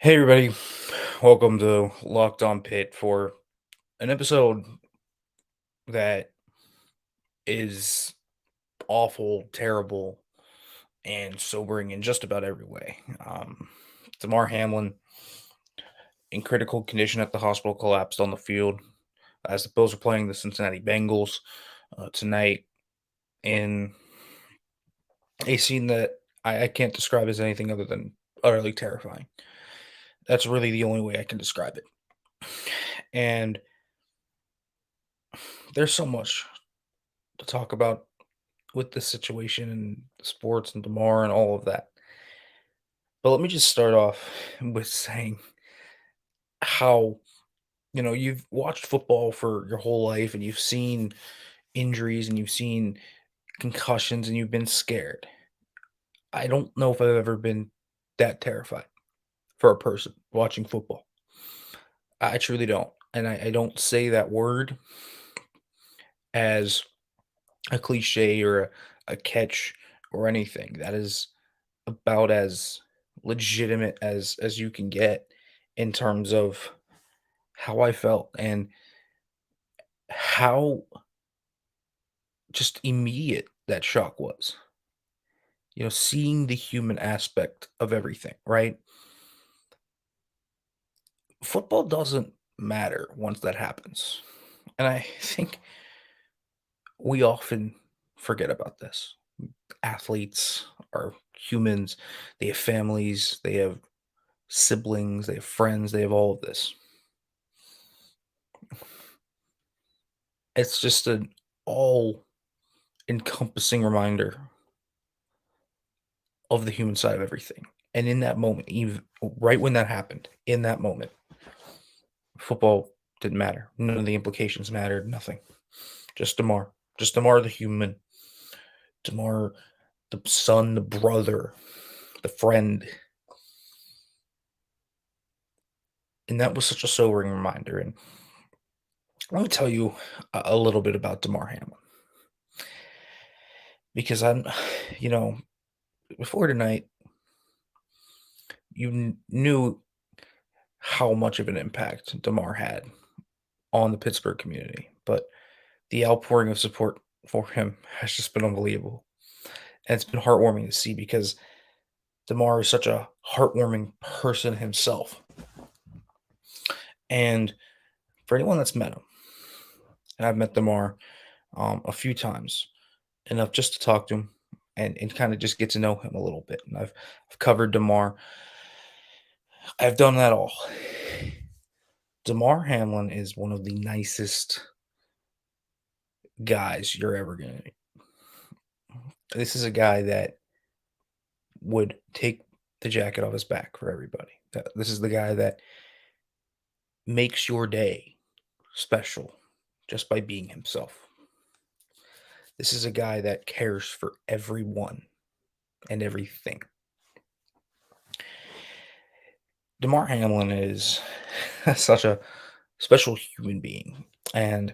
Hey everybody, welcome to Locked On Pitt for an episode that is awful, terrible, and sobering in just about every way. Damar Hamlin, in critical condition at the hospital, collapsed on the field as the Bills are playing the Cincinnati Bengals tonight in a scene that I can't describe as anything other than utterly terrifying. That's really the only way I can describe it. And there's so much to talk about with the situation and sports and Damar and all of that. But let me just start off with saying how, you've watched football for your whole life and you've seen injuries and you've seen concussions and you've been scared. I don't know if I've ever been that terrified for a person watching football. I truly don't. And I don't say that word as a cliche or a catch or anything. That is about as legitimate as you can get in terms of how I felt and how just immediate that shock was. Seeing the human aspect of everything, right? Football doesn't matter once that happens. And I think we often forget about this. Athletes are humans, they have families, they have siblings, they have friends, they have all of this. It's just an all encompassing reminder of the human side of everything. And in that moment, even right when that happened, in that moment, football didn't matter. None of the implications mattered. Nothing. Just Demar. Just Demar the human. Demar the son, the brother, the friend. And that was such a sobering reminder. And let me tell you a little bit about Damar Hamlin. Because you know, before tonight, you knew how much of an impact Damar had on the Pittsburgh community. But the outpouring of support for him has just been unbelievable. And it's been heartwarming to see because Damar is such a heartwarming person himself. And for anyone that's met him, and I've met Damar a few times, enough just to talk to him and kind of just get to know him a little bit. And I've covered Damar. I've done that all. Damar Hamlin is one of the nicest guys you're ever going to meet. This is a guy that would take the jacket off his back for everybody. This is the guy that makes your day special just by being himself. This is a guy that cares for everyone and everything. Damar Hamlin is such a special human being. And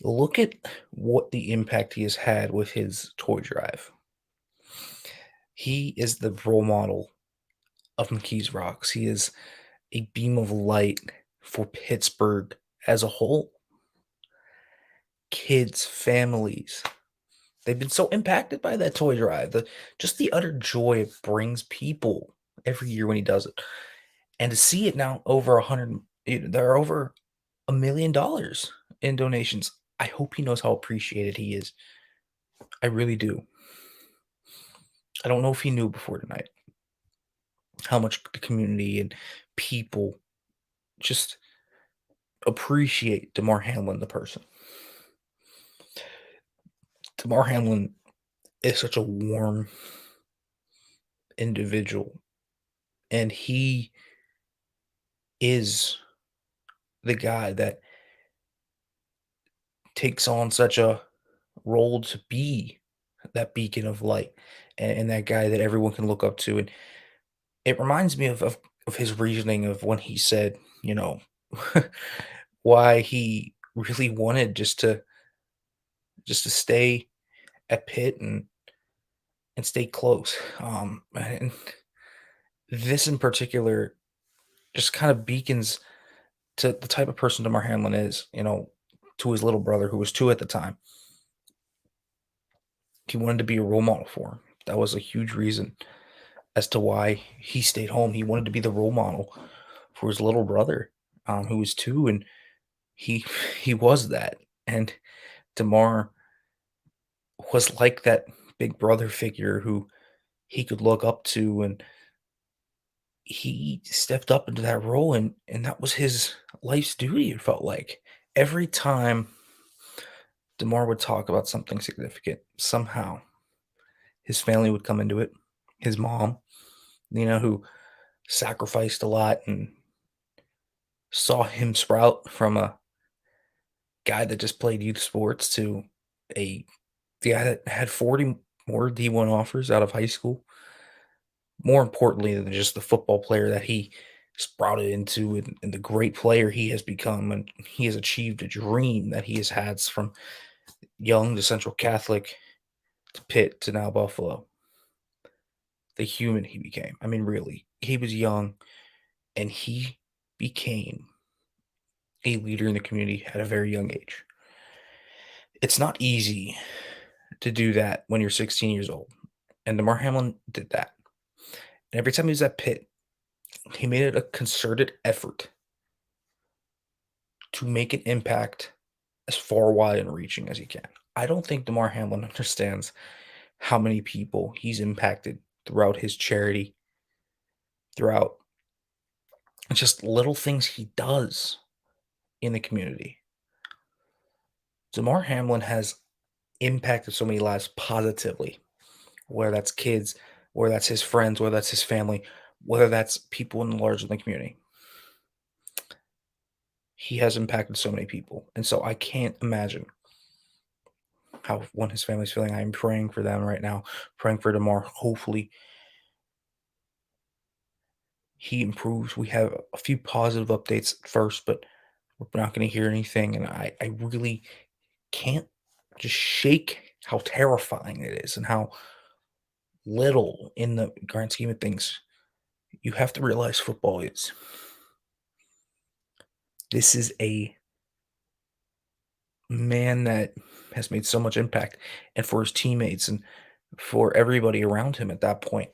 look at what the impact he has had with his toy drive. He is the role model of McKees Rocks. He is a beam of light for Pittsburgh as a whole. Kids, families, they've been so impacted by that toy drive. Just the utter joy it brings people every year when he does it. And to see it now over 100, there are over $1 million in donations. I hope he knows how appreciated he is. I really do. I don't know if he knew before tonight how much the community and people just appreciate Damar Hamlin, the person. Damar Hamlin is such a warm individual, and he is the guy that takes on such a role to be that beacon of light and that guy that everyone can look up to. And it reminds me of his reasoning of when he said, why he really wanted just to stay at Pitt and stay close. And this in particular just kind of beacons to the type of person Damar Hamlin is, to his little brother who was 2 at the time. He wanted to be a role model for him. That was a huge reason as to why he stayed home. He wanted to be the role model for his little brother, who was 2, and he he was that. And Damar was like that big brother figure who he could look up to, and he stepped up into that role, and that was his life's duty, it felt like. Every time Damar would talk about something significant, somehow his family would come into it. His mom, who sacrificed a lot and saw him sprout from a guy that just played youth sports to a guy that had 40 more D1 offers out of high school. More importantly than just the football player that he sprouted into, and the great player he has become, and he has achieved a dream that he has had from young to Central Catholic to Pitt to now Buffalo. The human he became. I mean, really, he was young and he became a leader in the community at a very young age. It's not easy to do that when you're 16 years old. And Damar Hamlin did that. And every time he was at Pitt, he made it a concerted effort to make an impact as far wide and reaching as he can. I don't think Damar Hamlin understands how many people he's impacted throughout his charity, throughout just little things he does in the community. Damar Hamlin has impacted so many lives positively, whether that's kids, whether that's his friends, whether that's his family, whether that's people in the larger the community. He has impacted so many people. And so I can't imagine how when his family's feeling. I'm praying for them right now, praying for Damar. Hopefully he improves. We have a few positive updates first, but we're not going to hear anything. And I really can't just shake how terrifying it is and how little in the grand scheme of things. You have to realize football is. This is a man that has made so much impact, and for his teammates and for everybody around him at that point,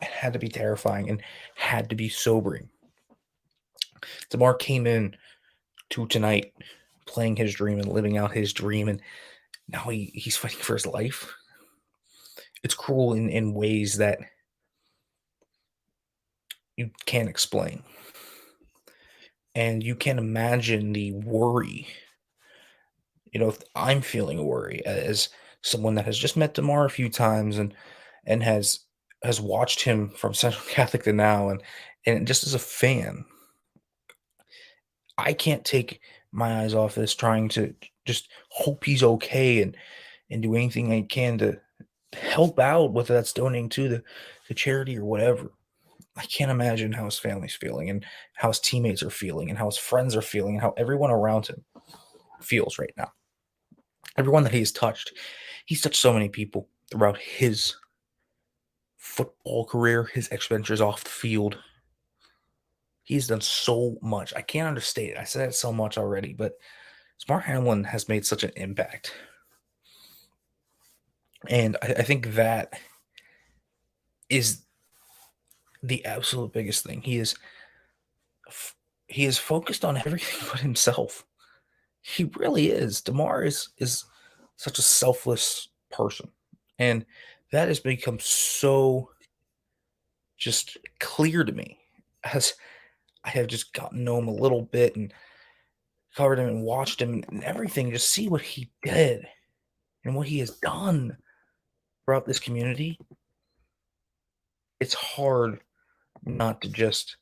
it had to be terrifying and had to be sobering. Damar came in to tonight playing his dream and living out his dream, and now he's fighting for his life. It's cruel in ways that you can't explain. And you can't imagine the worry. I'm feeling a worry as someone that has just met Damar a few times and has watched him from Central Catholic to now, and just as a fan, I can't take my eyes off this, trying to just hope he's okay and do anything I can to help out, whether that's donating to the charity or whatever. I can't imagine how his family's feeling and how his teammates are feeling and how his friends are feeling and how everyone around him feels right now. Everyone that he's touched so many people throughout his football career, his expenditures off the field. He's done so much. I can't understate it. I said it so much already, but Smart Hamlin has made such an impact. And I think that is the absolute biggest thing. He is focused on everything but himself. He really is. Damar is such a selfless person. And that has become so just clear to me as I have just gotten to know him a little bit and covered him and watched him and everything. Just see what he did and what he has done throughout this community. It's hard not to just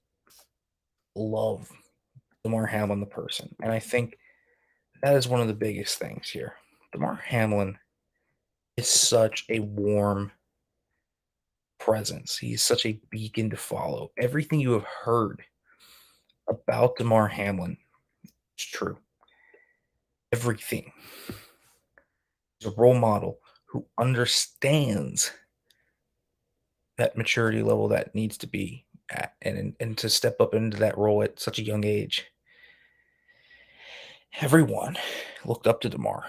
love Damar Hamlin, the person. And I think that is one of the biggest things here. Damar Hamlin is such a warm presence. He's such a beacon to follow. Everything you have heard about Damar Hamlin is true. Everything. He's a role model who understands that maturity level that needs to be at, and to step up into that role at such a young age. Everyone looked up to Damar.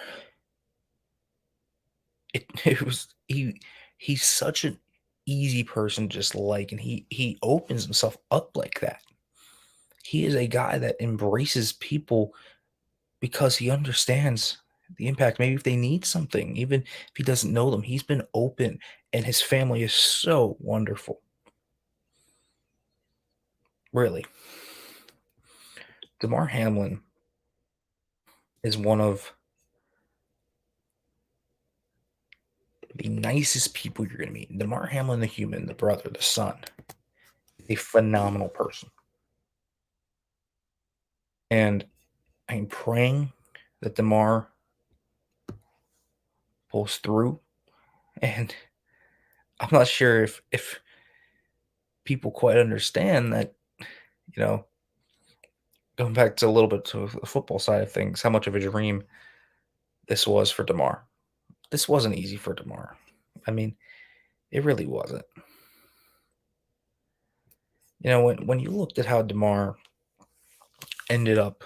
It was he's such an easy person just like, and he opens himself up like that. He is a guy that embraces people because he understands the impact. Maybe if they need something, even if he doesn't know them, he's been open, and his family is so wonderful. Really, Damar Hamlin is one of the nicest people you're going to meet. Damar Hamlin, the human, the brother, the son, a phenomenal person. And I'm praying that Damar pulls through. And I'm not sure if people quite understand that, you know, going back to a little bit to the football side of things, how much of a dream this was for Damar. This wasn't easy for Damar. I mean, it really wasn't. When you looked at how Damar ended up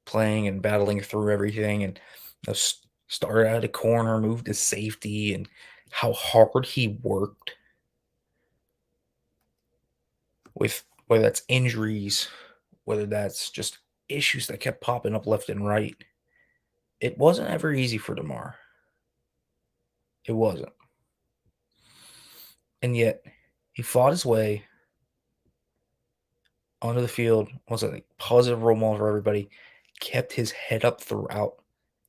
playing and battling through everything, and started out of corner, moved to safety, and how hard he worked with whether that's injuries, whether that's just issues that kept popping up left and right. It wasn't ever easy for Damar. It wasn't. And yet he fought his way onto the field, was a positive role model for everybody, kept his head up throughout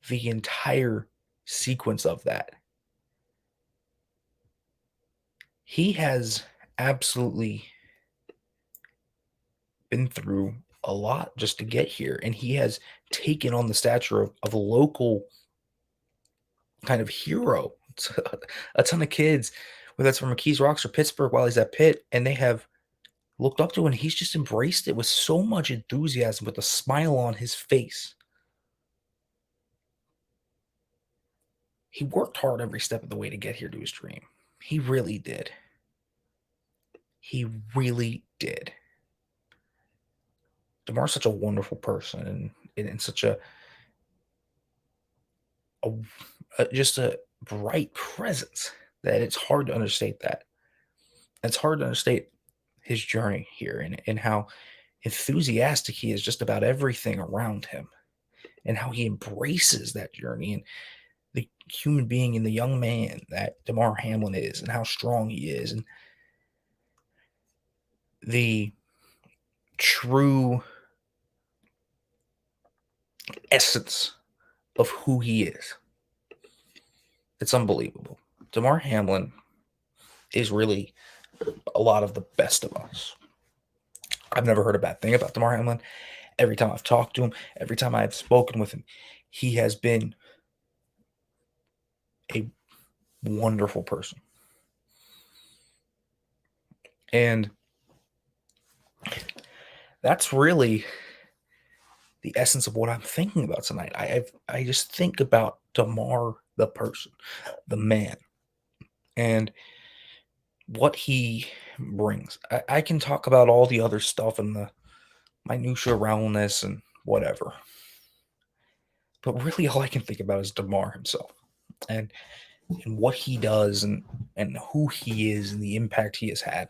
the entire sequence of that. He has absolutely been through a lot just to get here, and he has taken on the stature of a local kind of hero to a ton of kids, whether that's from McKees Rocks or Pittsburgh while he's at Pitt, and they have looked up to him, and he's just embraced it with so much enthusiasm, with a smile on his face. He worked hard every step of the way to get here to his dream. He really did. He really did. Damar's such a wonderful person, and such a, just a bright presence that it's hard to understate that. It's hard to understate his journey here, and how enthusiastic he is just about everything around him, and how he embraces that journey, and the human being and the young man that Damar Hamlin is, and how strong he is, and the true essence of who he is. It's unbelievable. Damar Hamlin is really a lot of the best of us. I've never heard a bad thing about Damar Hamlin. Every time I've talked to him, every time I've spoken with him, he has been a wonderful person. And that's really the essence of what I'm thinking about tonight. I just think about Damar, the person, the man, and what he brings. I can talk about all the other stuff and the minutia around this and whatever, but really all I can think about is Damar himself, and what he does, and who he is, and the impact he has had,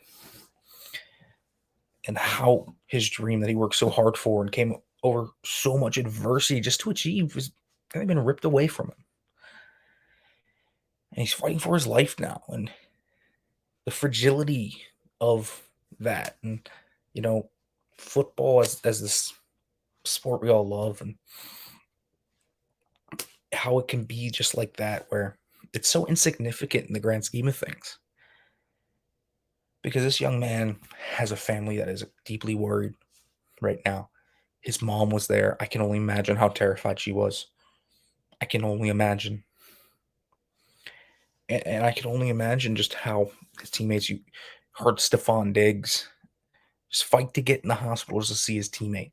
and how his dream that he worked so hard for and came over so much adversity just to achieve was kind of been ripped away from him. And he's fighting for his life now, and the fragility of that, and you know, football as this sport we all love, and how it can be just like that, where it's so insignificant in the grand scheme of things. Because this young man has a family that is deeply worried right now. His mom was there. I can only imagine how terrified she was. I can only imagine. And I can only imagine just how his teammates, you heard Stephon Diggs just fight to get in the hospital just to see his teammate,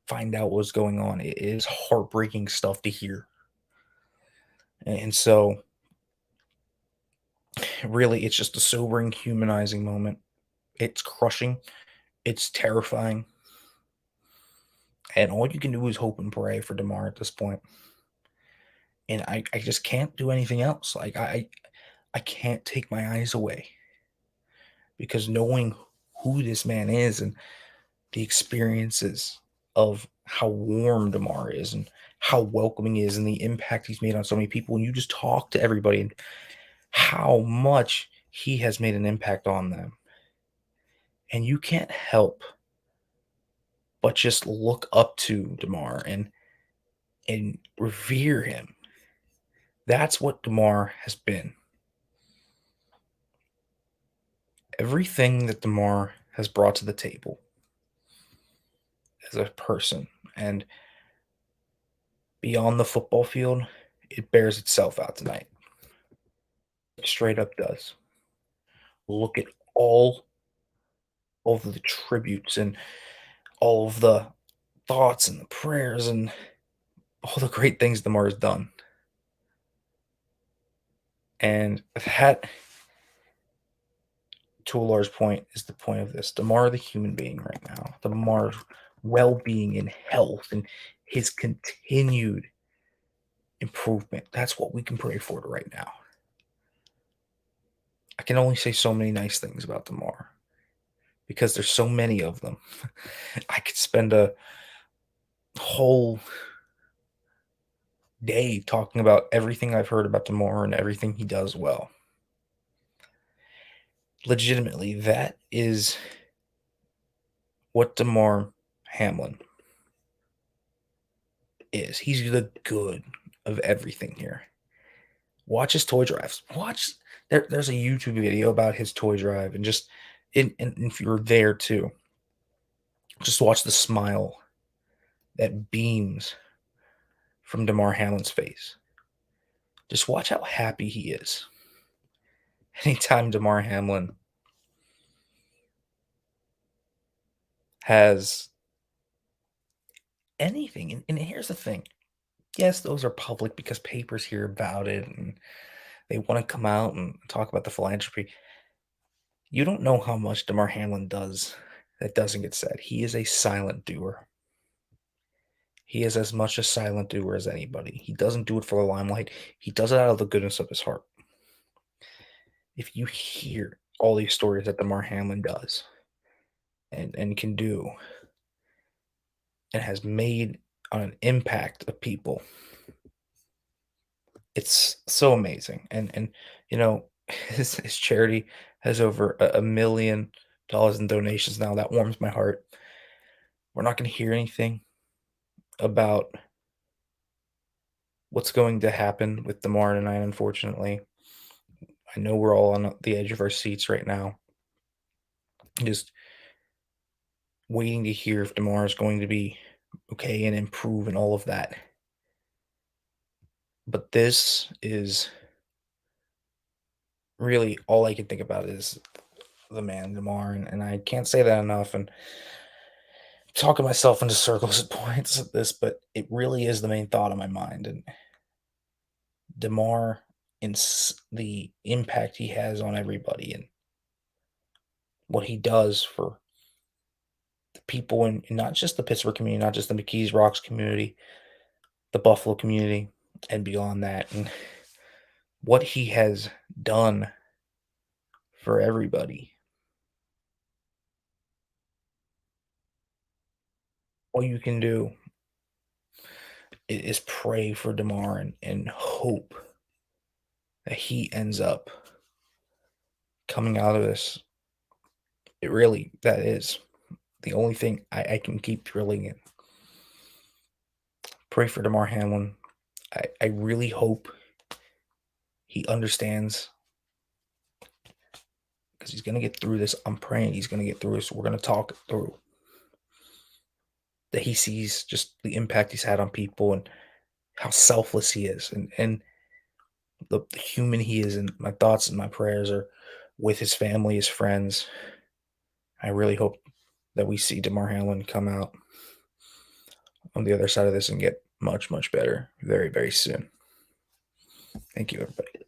find out what's going on. It is heartbreaking stuff to hear. And so Really, it's just a sobering, humanizing moment. It's crushing, it's terrifying, and all you can do is hope and pray for Damar at this point. And I just can't do anything else. Like I can't take my eyes away because knowing who this man is and the experiences of how warm Damar is and how welcoming he is and the impact he's made on so many people. And you just talk to everybody and how much he has made an impact on them. And you can't help but just look up to Damar and revere him. That's what Damar has been. Everything that Damar has brought to the table as a person and beyond the football field, it bears itself out tonight. Straight up does. Look at all of the tributes and all of the thoughts and the prayers and all the great things Damar has done. And that, to a large point, is the point of this. Damar, the human being right now, Damar's well being and health and his continued improvement. That's what we can pray for right now. I can only say so many nice things about Damar because there's so many of them. I could spend a whole day talking about everything I've heard about Damar and everything he does well. Legitimately, that is what Damar Hamlin is. He's the good of everything here. Watch his toy drives. There's a YouTube video about his toy drive, and just and if you're there too, just watch the smile that beams from Damar Hamlin's face. Just watch how happy he is. Anytime Damar Hamlin has anything, and here's the thing. Yes, those are public because papers hear about it and they want to come out and talk about the philanthropy. You don't know how much Damar Hamlin does that doesn't get said. He is a silent doer. He is as much a silent doer as anybody. He doesn't do it for the limelight. He does it out of the goodness of his heart. If you hear all these stories that Damar Hamlin does and can do and has made on an impact of people, it's so amazing. And you know, his charity has over $1 million in donations now. That warms my heart. We're not going to hear anything about what's going to happen with Damar tonight, unfortunately. I know we're all on the edge of our seats right now, just waiting to hear if Damar is going to be okay and improve and all of that. But this is really all I can think about is the man Damar, and I can't say that enough. And I'm talking myself into circles at points at this, but it really is the main thought on my mind. And Damar and the impact he has on everybody and what he does for the people in not just the Pittsburgh community, not just the McKees Rocks community, the Buffalo community, and beyond that, and what he has done for everybody. All you can do is pray for Damar and hope that he ends up coming out of this. It really, that is the only thing I can keep drilling in. Pray for Damar Hamlin. I really hope he understands because he's going to get through this. I'm praying he's going to get through this. We're going to talk through that he sees just the impact he's had on people and how selfless he is and the human he is. And my thoughts and my prayers are with his family, his friends. I really hope that we see Damar Hamlin come out on the other side of this and get much, much better very, very soon. Thank you, everybody.